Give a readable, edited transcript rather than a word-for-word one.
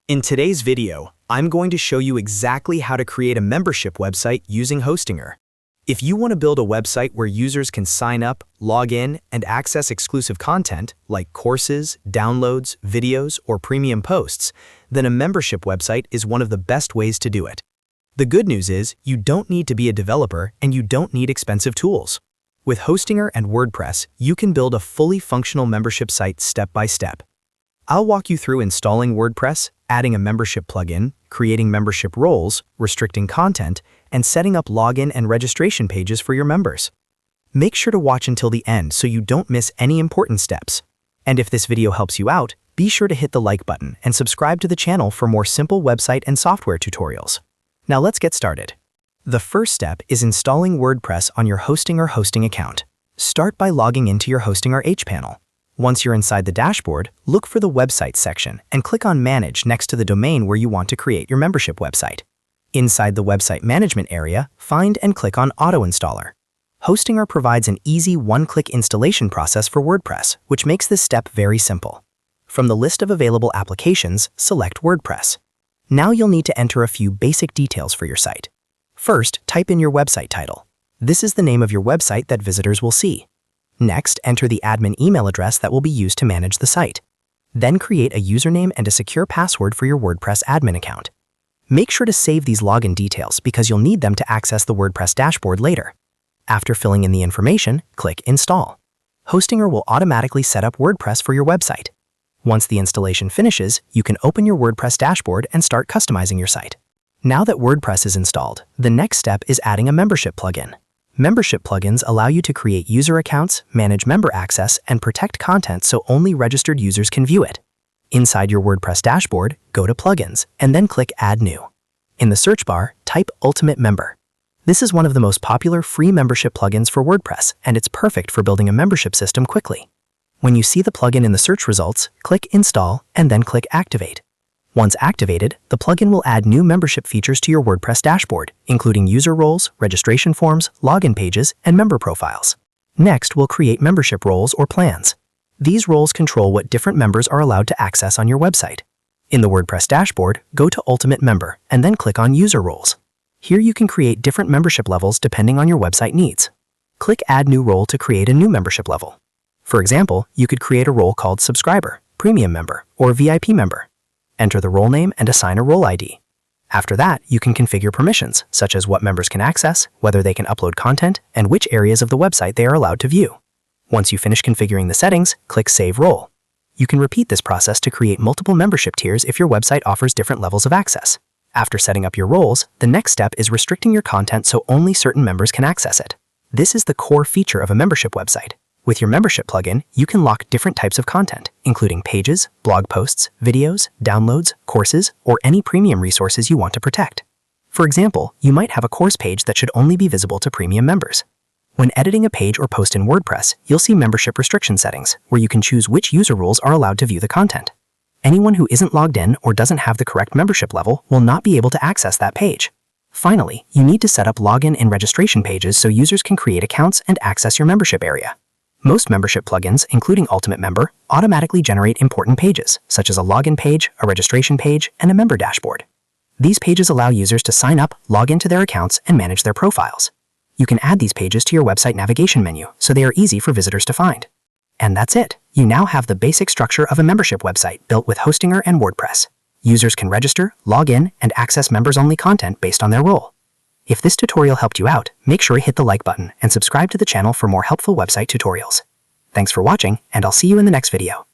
In today's video, I'm going to show you exactly how to create a membership website using Hostinger. If you want to build a website where users can sign up, log in, and access exclusive content like courses, downloads, videos, or premium posts, then a membership website is one of the best ways to do it. The good news is you don't need to be a developer and you don't need expensive tools. With Hostinger and WordPress, you can build a fully functional membership site step by step. I'll walk you through installing WordPress, adding a membership plugin, creating membership roles, restricting content, and setting up login and registration pages for your members. Make sure to watch until the end so you don't miss any important steps. And if this video helps you out, be sure to hit the like button and subscribe to the channel for more simple website and software tutorials. Now let's get started. The first step is installing WordPress on your Hostinger hosting account. Start by logging into your Hostinger hPanel. Once you're inside the dashboard, look for the Websites section and click on Manage next to the domain where you want to create your membership website. Inside the Website Management area, find and click on Auto Installer. Hostinger provides an easy one-click installation process for WordPress, which makes this step very simple. From the list of available applications, select WordPress. Now you'll need to enter a few basic details for your site. First, type in your website title. This is the name of your website that visitors will see. Next, enter the admin email address that will be used to manage the site. Then create a username and a secure password for your WordPress admin account. Make sure to save these login details because you'll need them to access the WordPress dashboard later. After filling in the information, click Install. Hostinger will automatically set up WordPress for your website. Once the installation finishes, you can open your WordPress dashboard and start customizing your site. Now that WordPress is installed, the next step is adding a membership plugin. Membership plugins allow you to create user accounts, manage member access, and protect content so only registered users can view it. Inside your WordPress dashboard, go to Plugins, and then click Add New. In the search bar, type Ultimate Member. This is one of the most popular free membership plugins for WordPress, and it's perfect for building a membership system quickly. When you see the plugin in the search results, click Install, and then click Activate. Once activated, the plugin will add new membership features to your WordPress dashboard, including user roles, registration forms, login pages, and member profiles. Next, we'll create membership roles or plans. These roles control what different members are allowed to access on your website. In the WordPress dashboard, go to Ultimate Member and then click on User Roles. Here you can create different membership levels depending on your website needs. Click Add New Role to create a new membership level. For example, you could create a role called Subscriber, Premium Member, or VIP Member. Enter the role name and assign a role ID. After that, you can configure permissions, such as what members can access, whether they can upload content, and which areas of the website they are allowed to view. Once you finish configuring the settings, click Save Role. You can repeat this process to create multiple membership tiers if your website offers different levels of access. After setting up your roles, the next step is restricting your content so only certain members can access it. This is the core feature of a membership website. With your membership plugin, you can lock different types of content, including pages, blog posts, videos, downloads, courses, or any premium resources you want to protect. For example, you might have a course page that should only be visible to premium members. When editing a page or post in WordPress, you'll see membership restriction settings, where you can choose which user roles are allowed to view the content. Anyone who isn't logged in or doesn't have the correct membership level will not be able to access that page. Finally, you need to set up login and registration pages so users can create accounts and access your membership area. Most membership plugins, including Ultimate Member, automatically generate important pages, such as a login page, a registration page, and a member dashboard. These pages allow users to sign up, log into their accounts, and manage their profiles. You can add these pages to your website navigation menu, so they are easy for visitors to find. And that's it. You now have the basic structure of a membership website built with Hostinger and WordPress. Users can register, log in, and access members-only content based on their role. If this tutorial helped you out, make sure to hit the like button and subscribe to the channel for more helpful website tutorials. Thanks for watching, and I'll see you in the next video.